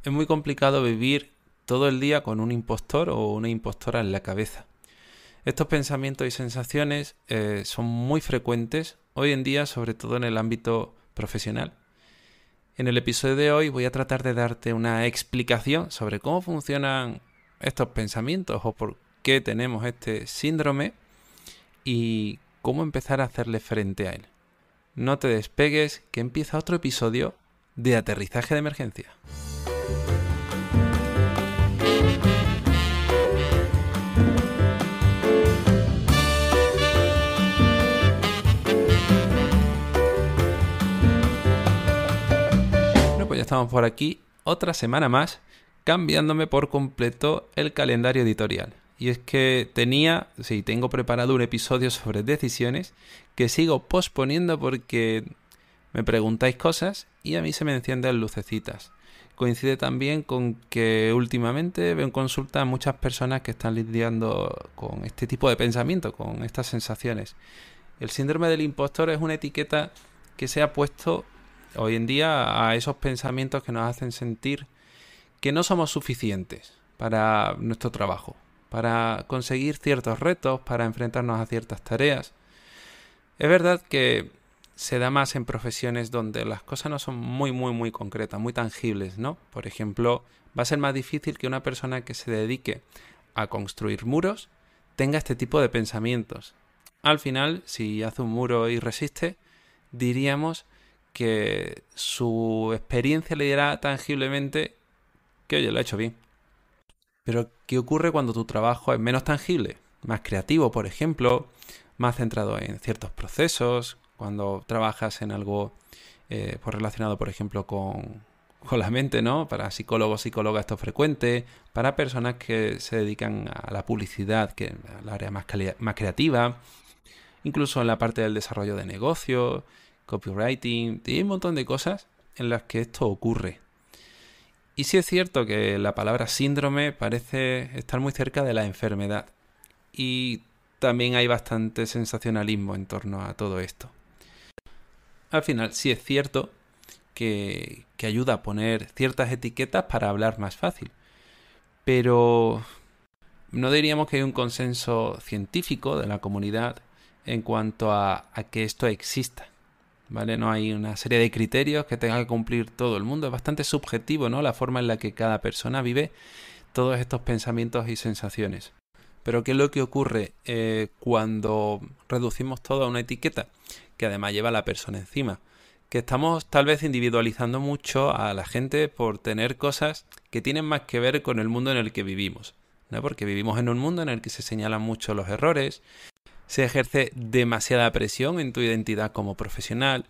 Es muy complicado vivir todo el día con un impostor o una impostora en la cabeza. Estos pensamientos y sensaciones son muy frecuentes hoy en día, sobre todo en el ámbito profesional. En el episodio de hoy voy a tratar de darte una explicación sobre cómo funcionan estos pensamientos o por qué tenemos este síndrome y cómo empezar a hacerle frente a él. No te despegues, que empieza otro episodio de Aterrizaje de Emergencia. Bueno, pues ya estamos por aquí, otra semana más, cambiándome por completo el calendario editorial. Y es que tengo preparado un episodio sobre decisiones que sigo posponiendo porque me preguntáis cosas y a mí se me encienden lucecitas. Coincide también con que últimamente veo en consulta a muchas personas que están lidiando con este tipo de pensamiento, con estas sensaciones. El síndrome del impostor es una etiqueta que se ha puesto hoy en día a esos pensamientos que nos hacen sentir que no somos suficientes para nuestro trabajo, para conseguir ciertos retos, para enfrentarnos a ciertas tareas. Es verdad que se da más en profesiones donde las cosas no son muy concretas, muy tangibles, ¿no? Por ejemplo, va a ser más difícil que una persona que se dedique a construir muros tenga este tipo de pensamientos. Al final, si hace un muro y resiste, diríamos que su experiencia le dirá tangiblemente que, oye, lo ha hecho bien. Pero, ¿qué ocurre cuando tu trabajo es menos tangible? Más creativo, por ejemplo, más centrado en ciertos procesos, cuando trabajas en algo pues relacionado, por ejemplo, con la mente, ¿no? Para psicólogos, psicólogas esto es frecuente, para personas que se dedican a la publicidad, que es el área más creativa, incluso en la parte del desarrollo de negocios, copywriting, y hay un montón de cosas en las que esto ocurre. Y sí es cierto que la palabra síndrome parece estar muy cerca de la enfermedad. Y también hay bastante sensacionalismo en torno a todo esto. Al final sí es cierto que ayuda a poner ciertas etiquetas para hablar más fácil. Pero no diríamos que hay un consenso científico de la comunidad en cuanto a que esto exista. ¿Vale? No hay una serie de criterios que tenga que cumplir todo el mundo. Es bastante subjetivo, ¿no? La forma en la que cada persona vive todos estos pensamientos y sensaciones. Pero ¿qué es lo que ocurre cuando reducimos todo a una etiqueta? Que además lleva a la persona encima. Que estamos tal vez individualizando mucho a la gente por tener cosas que tienen más que ver con el mundo en el que vivimos, ¿no? Porque vivimos en un mundo en el que se señalan mucho los errores, se ejerce demasiada presión en tu identidad como profesional,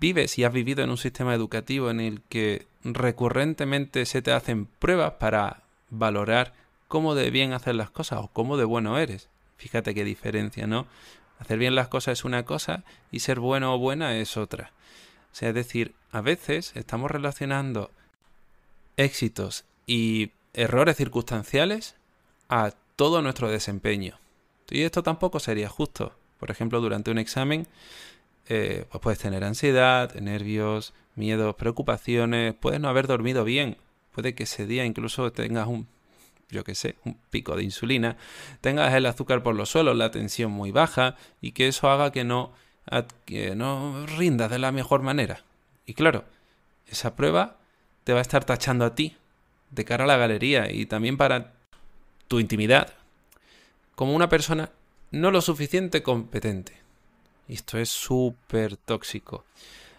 vives y has vivido en un sistema educativo en el que recurrentemente se te hacen pruebas para valorar cómo de bien hacer las cosas o cómo de bueno eres. Fíjate qué diferencia, ¿no? Hacer bien las cosas es una cosa y ser bueno o buena es otra. O sea, es decir, a veces estamos relacionando éxitos y errores circunstanciales a todo nuestro desempeño. Y esto tampoco sería justo. Por ejemplo, durante un examen pues puedes tener ansiedad, nervios, miedos, preocupaciones, puedes no haber dormido bien. Puede que ese día incluso tengas un pico de insulina, tengas el azúcar por los suelos, la tensión muy baja y que eso haga que no rindas de la mejor manera. Y claro, esa prueba te va a estar tachando a ti de cara a la galería y también para tu intimidad como una persona no lo suficiente competente. Y esto es súper tóxico.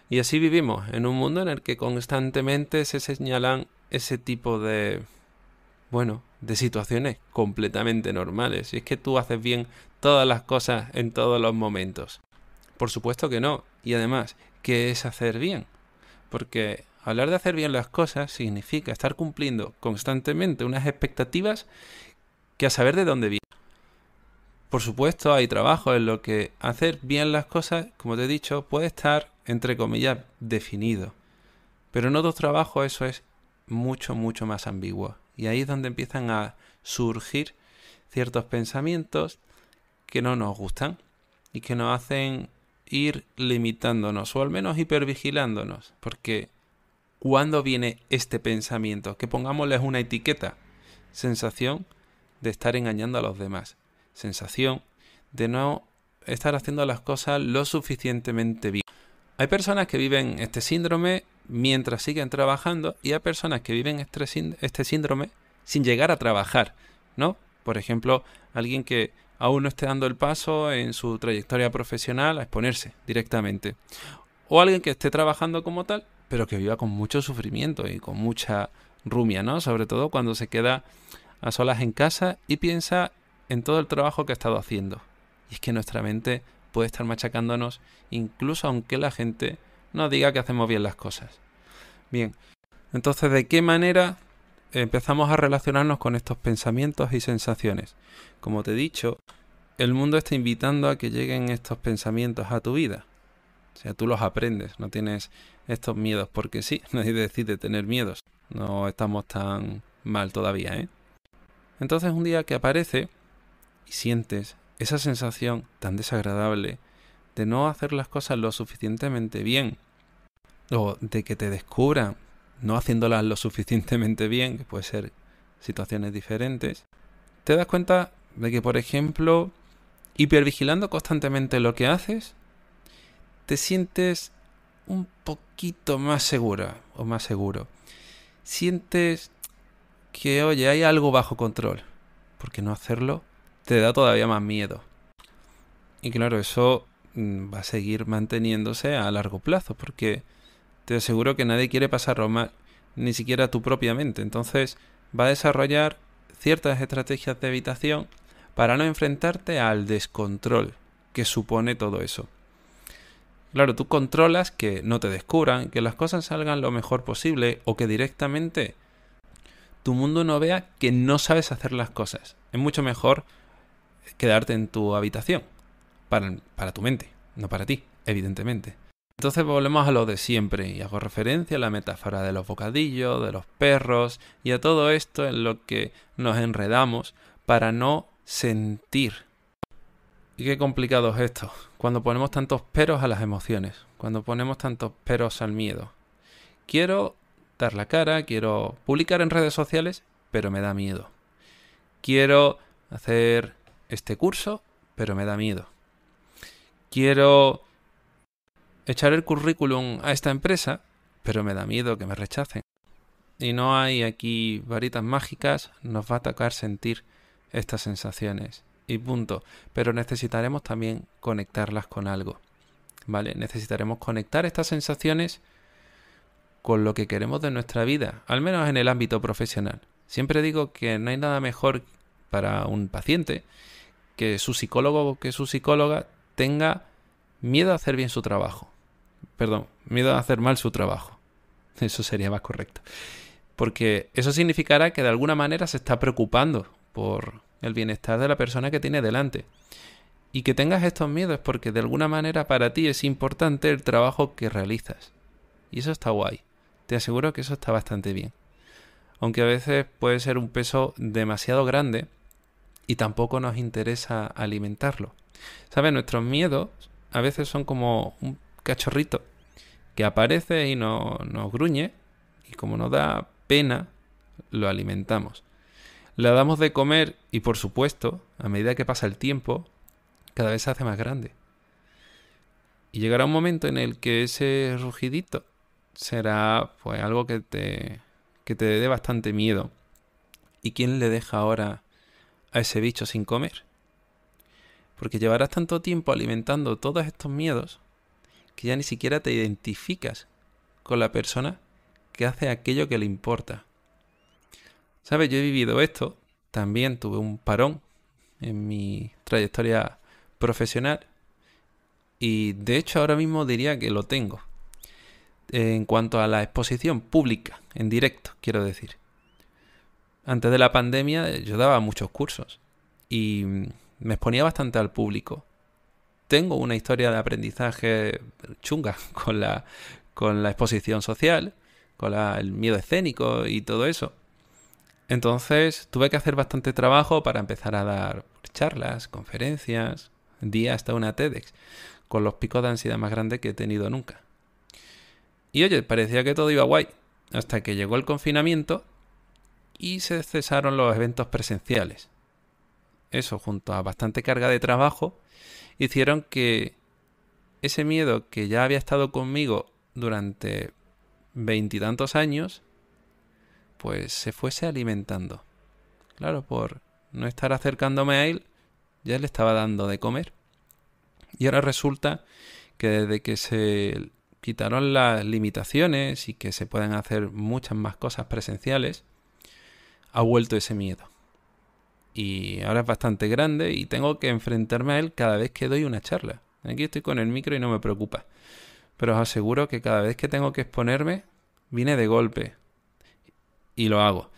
Y así vivimos en un mundo en el que constantemente se señalan ese tipo de situaciones completamente normales. Y es que tú haces bien todas las cosas en todos los momentos. Por supuesto que no. Y además, ¿qué es hacer bien? Porque hablar de hacer bien las cosas significa estar cumpliendo constantemente unas expectativas que a saber de dónde vienen. Por supuesto, hay trabajos en los que hacer bien las cosas, como te he dicho, puede estar, entre comillas, definido. Pero en otros trabajos eso es mucho más ambiguo. Y ahí es donde empiezan a surgir ciertos pensamientos que no nos gustan y que nos hacen ir limitándonos o al menos hipervigilándonos. Porque ¿Cuándo viene este pensamiento? Que pongámosles una etiqueta. Sensación de estar engañando a los demás. Sensación de no estar haciendo las cosas lo suficientemente bien. Hay personas que viven este síndrome mientras siguen trabajando y hay personas que viven este síndrome sin llegar a trabajar, ¿no? Por ejemplo, alguien que aún no esté dando el paso en su trayectoria profesional a exponerse directamente. O alguien que esté trabajando como tal, pero que viva con mucho sufrimiento y con mucha rumia, ¿no? Sobre todo cuando se queda a solas en casa y piensa en todo el trabajo que ha estado haciendo. Y es que nuestra mente puede estar machacándonos incluso aunque la gente nos diga que hacemos bien las cosas. Bien, entonces, ¿de qué manera empezamos a relacionarnos con estos pensamientos y sensaciones? Como te he dicho, el mundo está invitando a que lleguen estos pensamientos a tu vida. O sea, tú los aprendes, no tienes estos miedos porque sí, nadie decide tener miedos. No estamos tan mal todavía, ¿eh? Entonces un día que aparece y sientes esa sensación tan desagradable de no hacer las cosas lo suficientemente bien o de que te descubran no haciéndolas lo suficientemente bien, que puede ser situaciones diferentes, te das cuenta de que, por ejemplo, hipervigilando constantemente lo que haces, te sientes un poquito más segura o más seguro. Sientes que, oye, hay algo bajo control, porque no hacerlo te da todavía más miedo. Y claro, eso va a seguir manteniéndose a largo plazo, porque te aseguro que nadie quiere pasarlo mal, ni siquiera tú propiamente. Entonces va a desarrollar ciertas estrategias de evitación para no enfrentarte al descontrol que supone todo eso. Claro, tú controlas que no te descubran, que las cosas salgan lo mejor posible o que directamente tu mundo no vea que no sabes hacer las cosas. Es mucho mejor quedarte en tu habitación, para tu mente, no para ti, evidentemente. Entonces volvemos a lo de siempre y hago referencia a la metáfora de los bocadillos, de los perros y a todo esto en lo que nos enredamos para no sentir. Y qué complicado es esto, cuando ponemos tantos peros a las emociones, cuando ponemos tantos peros al miedo. Quiero dar la cara, quiero publicar en redes sociales, pero me da miedo. Quiero hacer este curso, pero me da miedo. Quiero echar el currículum a esta empresa, pero me da miedo que me rechacen. Y no hay aquí varitas mágicas, nos va a tocar sentir estas sensaciones. Y punto. Pero necesitaremos también conectarlas con algo, ¿vale? Necesitaremos conectar estas sensaciones con lo que queremos de nuestra vida, al menos en el ámbito profesional. Siempre digo que no hay nada mejor para un paciente que su psicólogo o que su psicóloga tenga miedo a hacer bien su trabajo. Perdón, miedo a hacer mal su trabajo. Eso sería más correcto. Porque eso significará que de alguna manera se está preocupando por el bienestar de la persona que tiene delante. Y que tengas estos miedos porque de alguna manera para ti es importante el trabajo que realizas. Y eso está guay. Te aseguro que eso está bastante bien. Aunque a veces puede ser un peso demasiado grande y tampoco nos interesa alimentarlo. ¿Sabes? Nuestros miedos a veces son como un cachorrito que aparece y nos gruñe y como nos da pena, lo alimentamos. Le damos de comer y por supuesto, a medida que pasa el tiempo, cada vez se hace más grande. Y llegará un momento en el que ese rugidito será pues algo que te dé bastante miedo. ¿Y quién le deja ahora a ese bicho sin comer? Porque llevarás tanto tiempo alimentando todos estos miedos que ya ni siquiera te identificas con la persona que hace aquello que le importa. ¿Sabes? Yo he vivido esto. También tuve un parón en mi trayectoria profesional. Y de hecho ahora mismo diría que lo tengo. En cuanto a la exposición pública, en directo, quiero decir. Antes de la pandemia yo daba muchos cursos. Y me exponía bastante al público. Tengo una historia de aprendizaje chunga con la exposición social, con el miedo escénico y todo eso. Entonces tuve que hacer bastante trabajo para empezar a dar charlas, conferencias, di hasta una TEDx, con los picos de ansiedad más grandes que he tenido nunca. Y oye, parecía que todo iba guay, hasta que llegó el confinamiento y se cesaron los eventos presenciales. Eso, junto a bastante carga de trabajo, hicieron que ese miedo que ya había estado conmigo durante 20 y tantos años, pues se fuese alimentando. Claro, por no estar acercándome a él, ya le estaba dando de comer. Y ahora resulta que desde que se quitaron las limitaciones y que se pueden hacer muchas más cosas presenciales, ha vuelto ese miedo. Y ahora es bastante grande y tengo que enfrentarme a él cada vez que doy una charla. Aquí estoy con el micro y no me preocupa. Pero os aseguro que cada vez que tengo que exponerme, viene de golpe. Y lo hago.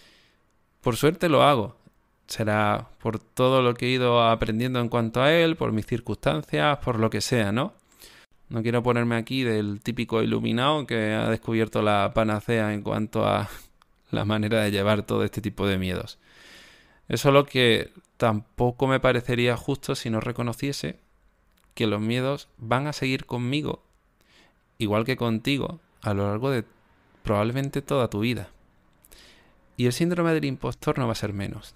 Por suerte lo hago. Será por todo lo que he ido aprendiendo en cuanto a él, por mis circunstancias, por lo que sea, ¿no? No quiero ponerme aquí del típico iluminado que ha descubierto la panacea en cuanto a la manera de llevar todo este tipo de miedos. Es solo que tampoco me parecería justo si no reconociese que los miedos van a seguir conmigo, igual que contigo, a lo largo de probablemente toda tu vida. Y el síndrome del impostor no va a ser menos.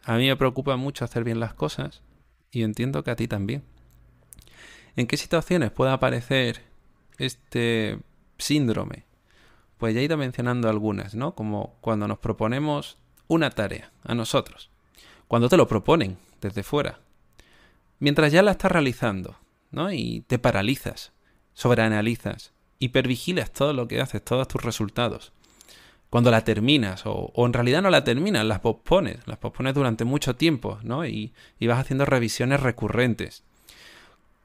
A mí me preocupa mucho hacer bien las cosas y entiendo que a ti también. ¿En qué situaciones puede aparecer este síndrome? Pues ya he ido mencionando algunas, ¿no? Como cuando nos proponemos una tarea a nosotros. Cuando te lo proponen desde fuera. Mientras ya la estás realizando, ¿no? Y te paralizas, sobreanalizas, hipervigilas todo lo que haces, todos tus resultados. Cuando la terminas, o en realidad no la terminas, las pospones durante mucho tiempo, ¿no? Y vas haciendo revisiones recurrentes.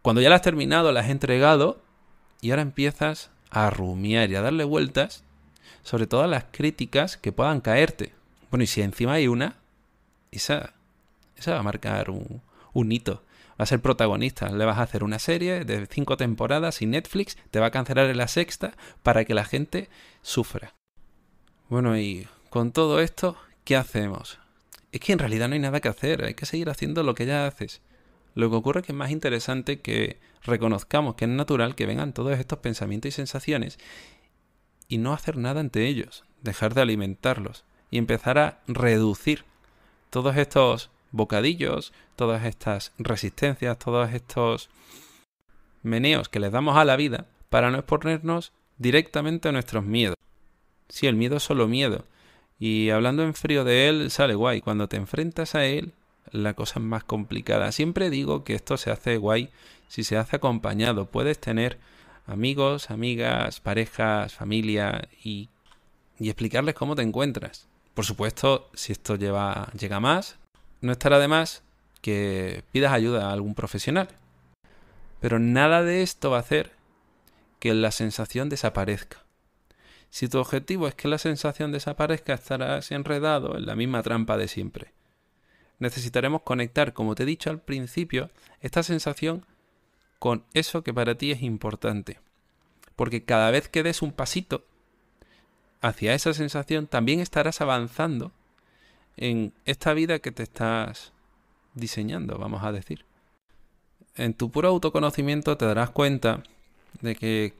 Cuando ya la has terminado, la has entregado, y ahora empiezas a rumiar y a darle vueltas sobre todas las críticas que puedan caerte. Bueno, y si encima hay una, esa va a marcar un hito. Va a ser protagonista. Le vas a hacer una serie de 5 temporadas y Netflix te va a cancelar en la sexta para que la gente sufra. Bueno, y con todo esto, ¿qué hacemos? Es que en realidad no hay nada que hacer. Hay que seguir haciendo lo que ya haces. Lo que ocurre es que es más interesante que reconozcamos que es natural que vengan todos estos pensamientos y sensaciones y no hacer nada ante ellos. Dejar de alimentarlos y empezar a reducir todos estos bocadillos, todas estas resistencias, todos estos meneos que les damos a la vida para no exponernos directamente a nuestros miedos. Sí, el miedo es solo miedo. Y hablando en frío de él, sale guay. Cuando te enfrentas a él, la cosa es más complicada. Siempre digo que esto se hace guay si se hace acompañado. Puedes tener amigos, amigas, parejas, familia y explicarles cómo te encuentras. Por supuesto, si esto llega más, no estará de más que pidas ayuda a algún profesional. Pero nada de esto va a hacer que la sensación desaparezca. Si tu objetivo es que la sensación desaparezca, estarás enredado en la misma trampa de siempre. Necesitaremos conectar, como te he dicho al principio, esta sensación con eso que para ti es importante. Porque cada vez que des un pasito hacia esa sensación, también estarás avanzando en esta vida que te estás diseñando, vamos a decir. En tu puro autoconocimiento te darás cuenta de que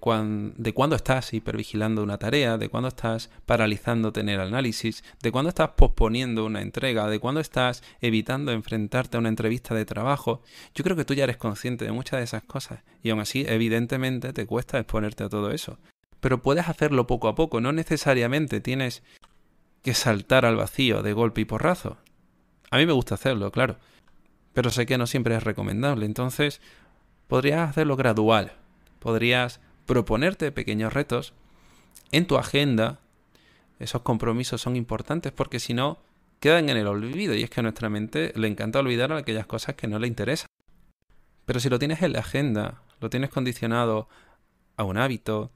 de cuándo estás hipervigilando una tarea, de cuándo estás paralizándote en el análisis, de cuándo estás posponiendo una entrega, de cuándo estás evitando enfrentarte a una entrevista de trabajo. Yo creo que tú ya eres consciente de muchas de esas cosas y aún así, evidentemente, te cuesta exponerte a todo eso. Pero puedes hacerlo poco a poco, no necesariamente tienes que saltar al vacío de golpe y porrazo. A mí me gusta hacerlo, claro, pero sé que no siempre es recomendable, entonces podrías hacerlo gradual. Podrías proponerte pequeños retos en tu agenda. Esos compromisos son importantes porque si no, quedan en el olvido. Y es que a nuestra mente le encanta olvidar aquellas cosas que no le interesan. Pero si lo tienes en la agenda, lo tienes condicionado a un hábito,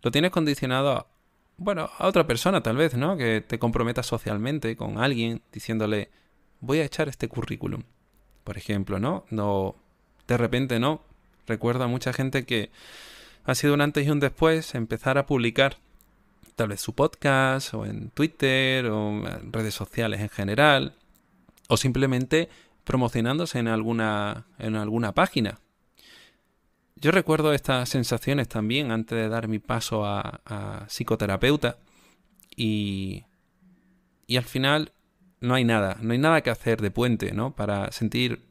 lo tienes condicionado a otra persona tal vez, ¿no? Que te comprometas socialmente con alguien diciéndole, voy a echar este currículum, por ejemplo, ¿no? No, de repente no. Recuerdo a mucha gente que ha sido un antes y un después empezar a publicar tal vez su podcast o en Twitter o en redes sociales en general o simplemente promocionándose en alguna página. Yo recuerdo estas sensaciones también antes de dar mi paso a psicoterapeuta y, y al final no hay nada que hacer de puente, ¿no? Para sentir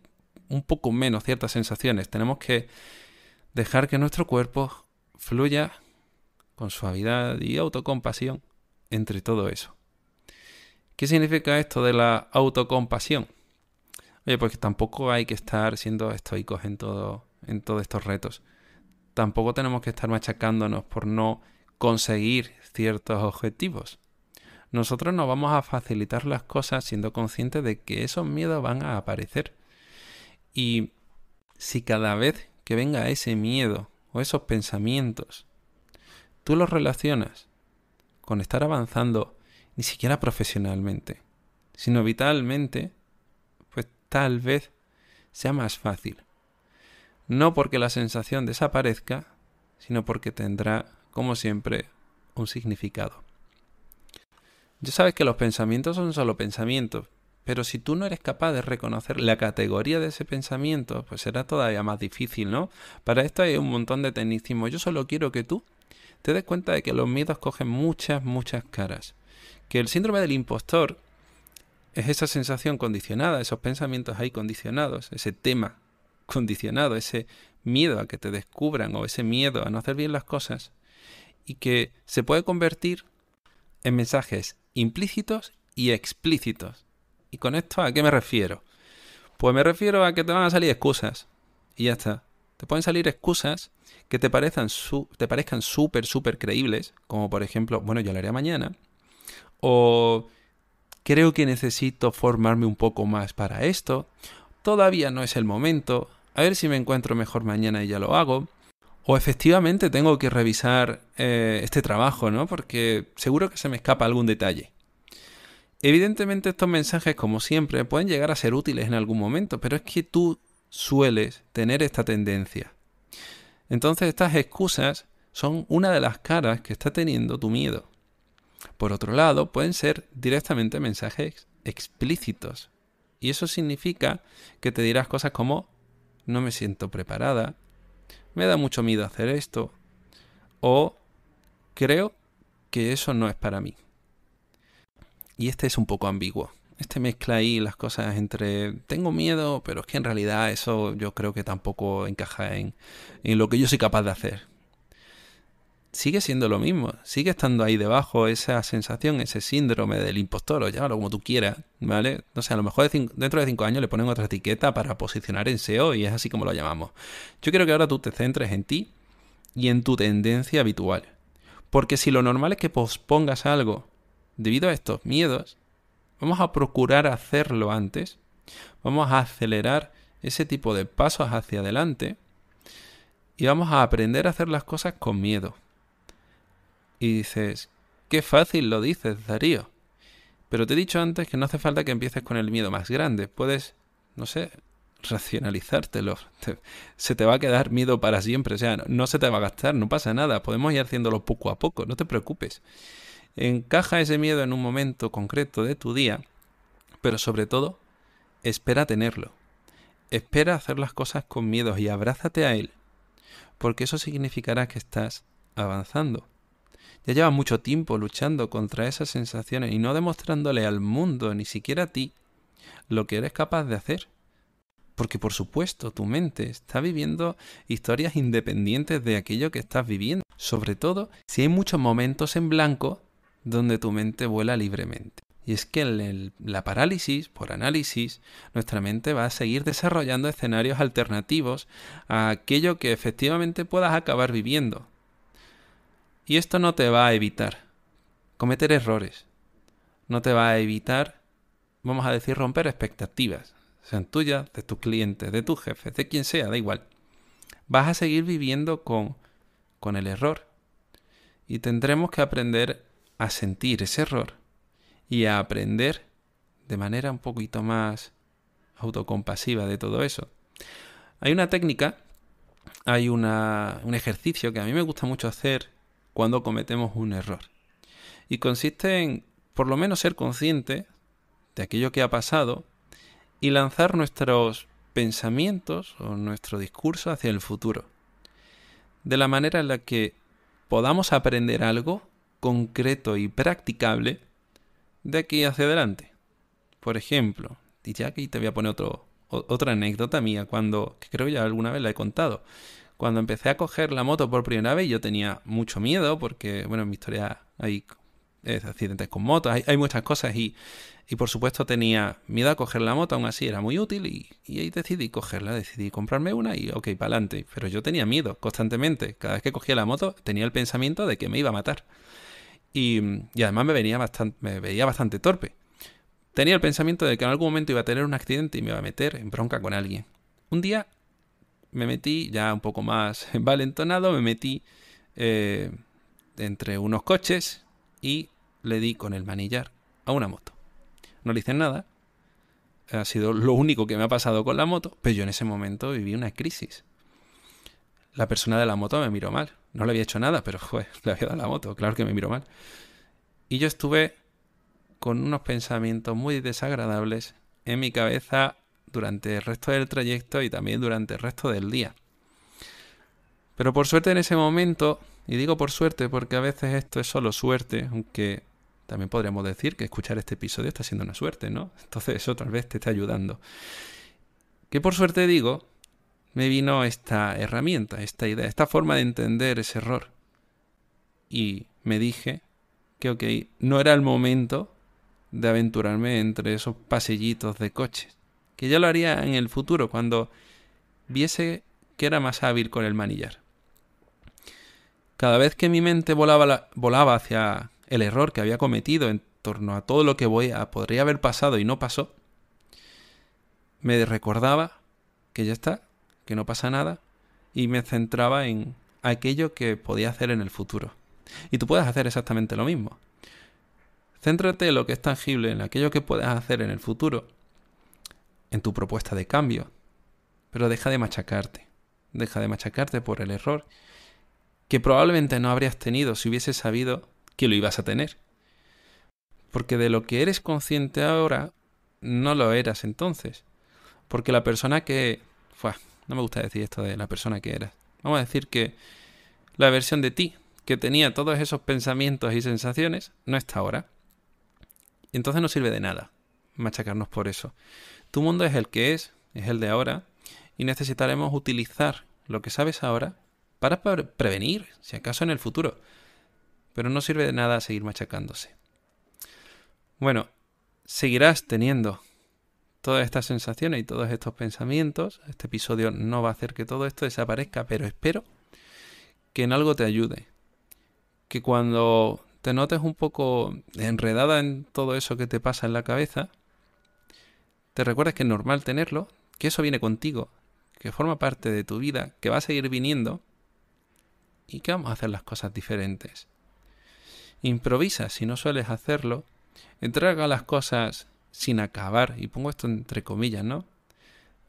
un poco menos ciertas sensaciones. Tenemos que dejar que nuestro cuerpo fluya con suavidad y autocompasión entre todo eso. ¿Qué significa esto de la autocompasión? Oye, pues que tampoco hay que estar siendo estoicos en todos estos retos. Tampoco tenemos que estar machacándonos por no conseguir ciertos objetivos. Nosotros nos vamos a facilitar las cosas siendo conscientes de que esos miedos van a aparecer. Y si cada vez que venga ese miedo o esos pensamientos, tú los relacionas con estar avanzando ni siquiera profesionalmente, sino vitalmente, pues tal vez sea más fácil. No porque la sensación desaparezca, sino porque tendrá, como siempre, un significado. Ya sabes que los pensamientos son solo pensamientos, pero si tú no eres capaz de reconocer la categoría de ese pensamiento, pues será todavía más difícil, ¿no? Para esto hay un montón de tecnicismo. Yo solo quiero que tú te des cuenta de que los miedos cogen muchas caras. Que el síndrome del impostor es esa sensación condicionada, esos pensamientos ahí condicionados, ese tema condicionado, ese miedo a que te descubran o ese miedo a no hacer bien las cosas, y que se puede convertir en mensajes implícitos y explícitos. ¿Y con esto a qué me refiero? Pues me refiero a que te van a salir excusas y ya está. Te pueden salir excusas que te parezcan súper creíbles, como por ejemplo, bueno, yo lo haré mañana, o creo que necesito formarme un poco más para esto, todavía no es el momento, a ver si me encuentro mejor mañana y ya lo hago, o efectivamente tengo que revisar este trabajo, ¿no? Porque seguro que se me escapa algún detalle. Evidentemente estos mensajes, como siempre, pueden llegar a ser útiles en algún momento, pero es que tú sueles tener esta tendencia. Entonces estas excusas son una de las caras que está teniendo tu miedo. Por otro lado, pueden ser directamente mensajes explícitos. Y eso significa que te dirás cosas como: no me siento preparada, me da mucho miedo hacer esto, o creo que eso no es para mí. Y este es un poco ambiguo. Este mezcla ahí las cosas entre tengo miedo, pero es que en realidad eso yo creo que tampoco encaja en lo que yo soy capaz de hacer. Sigue siendo lo mismo, sigue estando ahí debajo esa sensación, ese síndrome del impostor, o llámalo como tú quieras, ¿vale? No sé, a lo mejor dentro de 5 años le ponen otra etiqueta para posicionar en SEO y es así como lo llamamos. Yo quiero que ahora tú te centres en ti y en tu tendencia habitual. Porque si lo normal es que pospongas algo debido a estos miedos, vamos a procurar hacerlo antes, vamos a acelerar ese tipo de pasos hacia adelante y vamos a aprender a hacer las cosas con miedo. Y dices, qué fácil lo dices, Darío. Pero te he dicho antes que no hace falta que empieces con el miedo más grande. Puedes, no sé, racionalizártelo. Se te va a quedar miedo para siempre. O sea, no se te va a gastar, no pasa nada. Podemos ir haciéndolo poco a poco, no te preocupes. Encaja ese miedo en un momento concreto de tu día, pero sobre todo, espera tenerlo. Espera hacer las cosas con miedo y abrázate a él, porque eso significará que estás avanzando. Ya llevas mucho tiempo luchando contra esas sensaciones y no demostrándole al mundo, ni siquiera a ti, lo que eres capaz de hacer. Porque por supuesto tu mente está viviendo historias independientes de aquello que estás viviendo. Sobre todo si hay muchos momentos en blanco donde tu mente vuela libremente. Y es que en la parálisis por análisis, nuestra mente va a seguir desarrollando escenarios alternativos a aquello que efectivamente puedas acabar viviendo. Y esto no te va a evitar cometer errores. No te va a evitar, vamos a decir, romper expectativas. Sean tuyas, de tus clientes, de tus jefes, de quien sea, da igual. Vas a seguir viviendo con el error. Y tendremos que aprender a sentir ese error y a aprender de manera un poquito más autocompasiva de todo eso. Hay una técnica, hay un ejercicio que a mí me gusta mucho hacer cuando cometemos un error. Y consiste en, por lo menos, ser consciente de aquello que ha pasado y lanzar nuestros pensamientos o nuestro discurso hacia el futuro. De la manera en la que podamos aprender algo concreto y practicable de aquí hacia adelante. Por ejemplo, y ya aquí te voy a poner otra anécdota mía, que creo que ya alguna vez la he contado. Cuando empecé a coger la moto por primera vez, yo tenía mucho miedo porque, bueno, en mi historia hay accidentes con motos, hay muchas cosas y por supuesto tenía miedo a coger la moto, aún así era muy útil y ahí decidí cogerla, decidí comprarme una y ok, para adelante. Pero yo tenía miedo constantemente. Cada vez que cogía la moto tenía el pensamiento de que me iba a matar. Y además me veía bastante torpe. Tenía el pensamiento de que en algún momento iba a tener un accidente y me iba a meter en bronca con alguien. Un día me metí, ya un poco más envalentonado, me metí entre unos coches y le di con el manillar a una moto. No le hice nada, ha sido lo único que me ha pasado con la moto, pero yo en ese momento viví una crisis. La persona de la moto me miró mal. No le había hecho nada, pero le había dado la moto, claro que me miró mal. Y yo estuve con unos pensamientos muy desagradables en mi cabeza durante el resto del trayecto y también durante el resto del día. Pero por suerte en ese momento, y digo por suerte porque a veces esto es solo suerte, aunque también podríamos decir que escuchar este episodio está siendo una suerte, ¿no? Entonces eso tal vez te está ayudando. Que por suerte digo, me vino esta herramienta, esta idea, esta forma de entender ese error. Y me dije que ok, no era el momento de aventurarme entre esos pasillitos de coches. Que ya lo haría en el futuro, cuando viese que era más hábil con el manillar. Cada vez que mi mente volaba hacia el error que había cometido en torno a todo lo que podría haber pasado y no pasó, me recordaba que ya está, que no pasa nada, y me centraba en aquello que podía hacer en el futuro. Y tú puedes hacer exactamente lo mismo. Céntrate en lo que es tangible, en aquello que puedes hacer en el futuro, en tu propuesta de cambio, pero deja de machacarte por el error que probablemente no habrías tenido si hubieses sabido que lo ibas a tener. Porque de lo que eres consciente ahora, no lo eras entonces. Porque la persona que... no me gusta decir esto de la persona que eras. Vamos a decir que la versión de ti que tenía todos esos pensamientos y sensaciones no está ahora. Y entonces no sirve de nada machacarnos por eso. Tu mundo es el que es el de ahora, y necesitaremos utilizar lo que sabes ahora para prevenir, si acaso en el futuro. Pero no sirve de nada seguir machacándose. Bueno, seguirás teniendo todas estas sensaciones y todos estos pensamientos. Este episodio no va a hacer que todo esto desaparezca, pero espero que en algo te ayude. Que cuando te notes un poco enredada en todo eso que te pasa en la cabeza, te recuerdes que es normal tenerlo, que eso viene contigo, que forma parte de tu vida, que va a seguir viniendo y que vamos a hacer las cosas diferentes. Improvisa si no sueles hacerlo, entrega las cosas sin acabar, y pongo esto entre comillas, ¿no?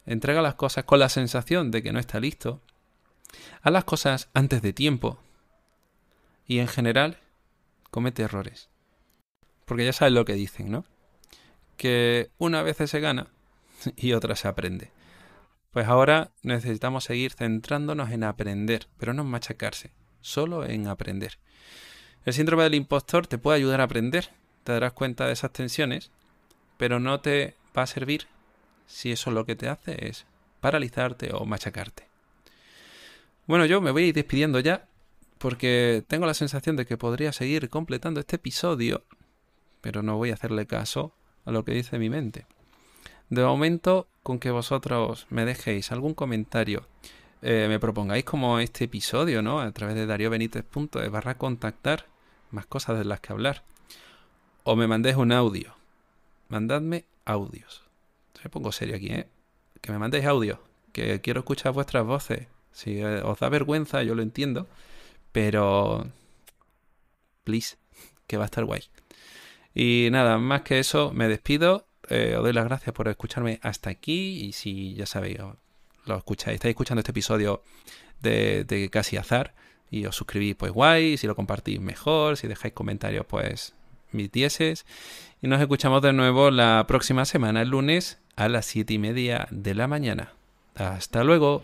Entrega las cosas con la sensación de que no está listo. Haz las cosas antes de tiempo. Y en general, comete errores. Porque ya sabes lo que dicen, ¿no? Que una vez se gana y otra se aprende. Pues ahora necesitamos seguir centrándonos en aprender, pero no en machacarse, solo en aprender. El síndrome del impostor te puede ayudar a aprender, te darás cuenta de esas tensiones, pero no te va a servir si eso lo que te hace es paralizarte o machacarte. Bueno, yo me voy a ir despidiendo ya, porque tengo la sensación de que podría seguir completando este episodio, pero no voy a hacerle caso a lo que dice mi mente. De momento, con que vosotros me dejéis algún comentario, me propongáis como este episodio, ¿no? A través de dariobenitez.es/contactar, más cosas de las que hablar. O me mandéis un audio. Mandadme audios. Me pongo serio aquí, ¿eh? Que me mandéis audios, que quiero escuchar vuestras voces. Si os da vergüenza, yo lo entiendo, pero please, que va a estar guay. Y nada, más que eso, me despido. Os doy las gracias por escucharme hasta aquí. Y si ya sabéis, lo escucháis, estáis escuchando este episodio de casi azar y os suscribís, pues guay. Si lo compartís, mejor. Si dejáis comentarios, pues mis dieces. Y nos escuchamos de nuevo la próxima semana, el lunes, a las 7:30 de la mañana. Hasta luego.